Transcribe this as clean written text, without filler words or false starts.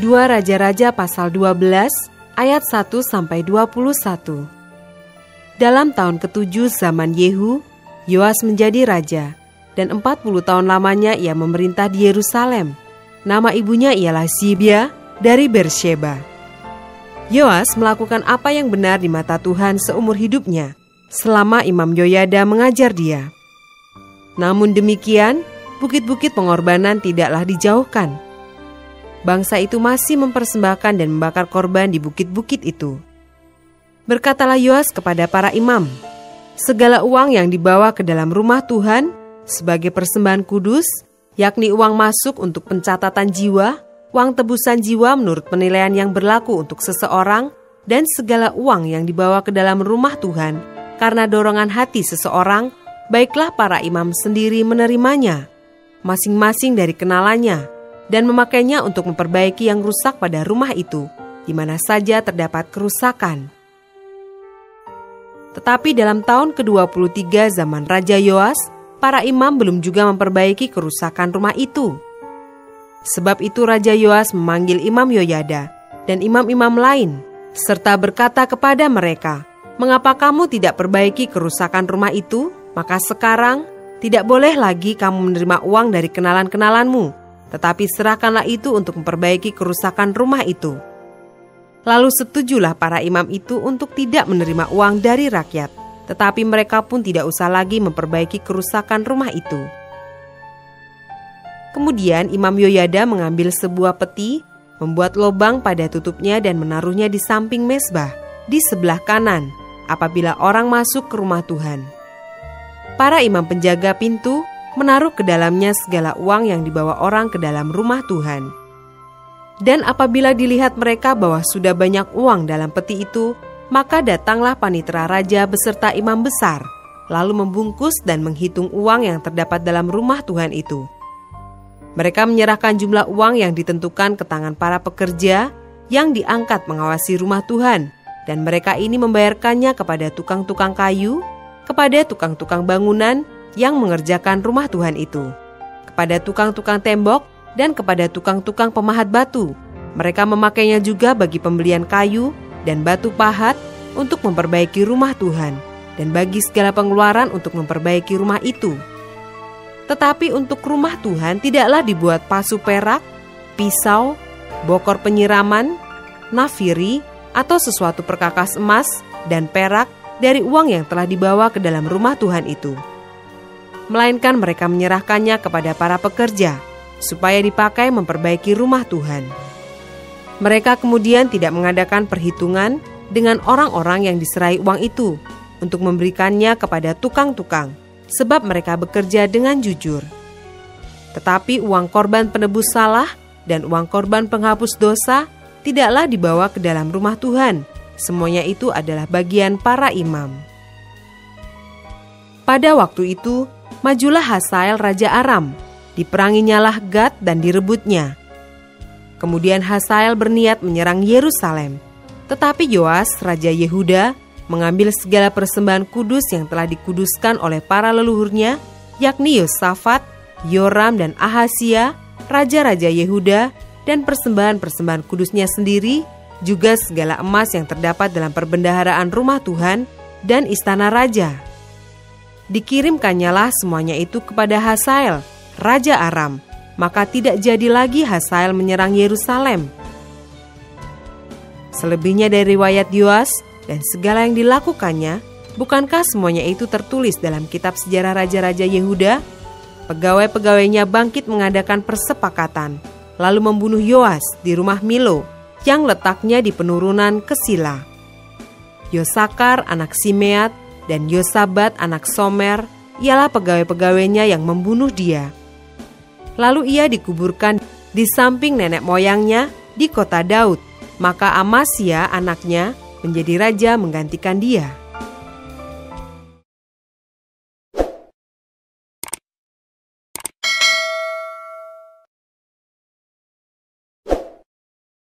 2 Raja-Raja pasal 12 ayat 1-21. Dalam tahun ke-7 zaman Yehu, Yoas menjadi raja, dan 40 tahun lamanya ia memerintah di Yerusalem. Nama ibunya ialah Zibia dari Bersheba. Yoas melakukan apa yang benar di mata Tuhan seumur hidupnya, selama Imam Yoyada mengajar dia. Namun demikian, bukit-bukit pengorbanan tidaklah dijauhkan. Bangsa itu masih mempersembahkan dan membakar korban di bukit-bukit itu. Berkatalah Yoas kepada para imam, segala uang yang dibawa ke dalam rumah Tuhan sebagai persembahan kudus, yakni uang masuk untuk pencatatan jiwa, uang tebusan jiwa menurut penilaian yang berlaku untuk seseorang, dan segala uang yang dibawa ke dalam rumah Tuhan karena dorongan hati seseorang, baiklah para imam sendiri menerimanya, masing-masing dari kenalannya, dan memakainya untuk memperbaiki yang rusak pada rumah itu, di mana saja terdapat kerusakan. Tetapi dalam tahun ke-23 zaman Raja Yoas, para imam belum juga memperbaiki kerusakan rumah itu. Sebab itu Raja Yoas memanggil Imam Yoyada dan imam-imam lain, serta berkata kepada mereka, "Mengapa kamu tidak perbaiki kerusakan rumah itu? Maka sekarang tidak boleh lagi kamu menerima uang dari kenalan-kenalanmu, tetapi serahkanlah itu untuk memperbaiki kerusakan rumah itu." Lalu setujulah para imam itu untuk tidak menerima uang dari rakyat, tetapi mereka pun tidak usah lagi memperbaiki kerusakan rumah itu. Kemudian Imam Yoyada mengambil sebuah peti, membuat lobang pada tutupnya dan menaruhnya di samping mezbah, di sebelah kanan, apabila orang masuk ke rumah Tuhan. Para imam penjaga pintu menaruh ke dalamnya segala uang yang dibawa orang ke dalam rumah Tuhan. Dan apabila dilihat mereka bahwa sudah banyak uang dalam peti itu, maka datanglah panitera raja beserta imam besar, lalu membungkus dan menghitung uang yang terdapat dalam rumah Tuhan itu. Mereka menyerahkan jumlah uang yang ditentukan ke tangan para pekerja yang diangkat mengawasi rumah Tuhan, dan mereka ini membayarkannya kepada tukang-tukang kayu, kepada tukang-tukang bangunan yang mengerjakan rumah Tuhan itu, kepada tukang-tukang tembok, dan kepada tukang-tukang pemahat batu. Mereka memakainya juga bagi pembelian kayu dan batu pahat untuk memperbaiki rumah Tuhan, dan bagi segala pengeluaran untuk memperbaiki rumah itu. Tetapi untuk rumah Tuhan tidaklah dibuat pasu perak, pisau, bokor penyiraman, nafiri, atau sesuatu perkakas emas dan perak dari uang yang telah dibawa ke dalam rumah Tuhan itu. Melainkan mereka menyerahkannya kepada para pekerja, supaya dipakai memperbaiki rumah Tuhan. Mereka kemudian tidak mengadakan perhitungan dengan orang-orang yang diserai uang itu untuk memberikannya kepada tukang-tukang, sebab mereka bekerja dengan jujur. Tetapi uang korban penebus salah dan uang korban penghapus dosa tidaklah dibawa ke dalam rumah Tuhan. Semuanya itu adalah bagian para imam. Pada waktu itu, majulah Hazael Raja Aram. Diperanginyalah Gad dan direbutnya. Kemudian Hazael berniat menyerang Yerusalem. Tetapi Yoas, Raja Yehuda, mengambil segala persembahan kudus yang telah dikuduskan oleh para leluhurnya, yakni Yosafat, Yoram, dan Ahazia, raja-raja Yehuda, dan persembahan-persembahan kudusnya sendiri, juga segala emas yang terdapat dalam perbendaharaan rumah Tuhan dan istana raja. Dikirimkannyalah semuanya itu kepada Hazael, Raja Aram, maka tidak jadi lagi Hazael menyerang Yerusalem. Selebihnya dari riwayat Yoas dan segala yang dilakukannya, bukankah semuanya itu tertulis dalam kitab sejarah raja-raja Yehuda? Pegawai-pegawainya bangkit mengadakan persepakatan, lalu membunuh Yoas di rumah Milo, yang letaknya di penurunan ke Sila. Yosakar anak Simeat dan Yosabat anak Somer ialah pegawai-pegawainya yang membunuh dia. Lalu ia dikuburkan di samping nenek moyangnya di kota Daud. Maka Amasya anaknya menjadi raja menggantikan dia.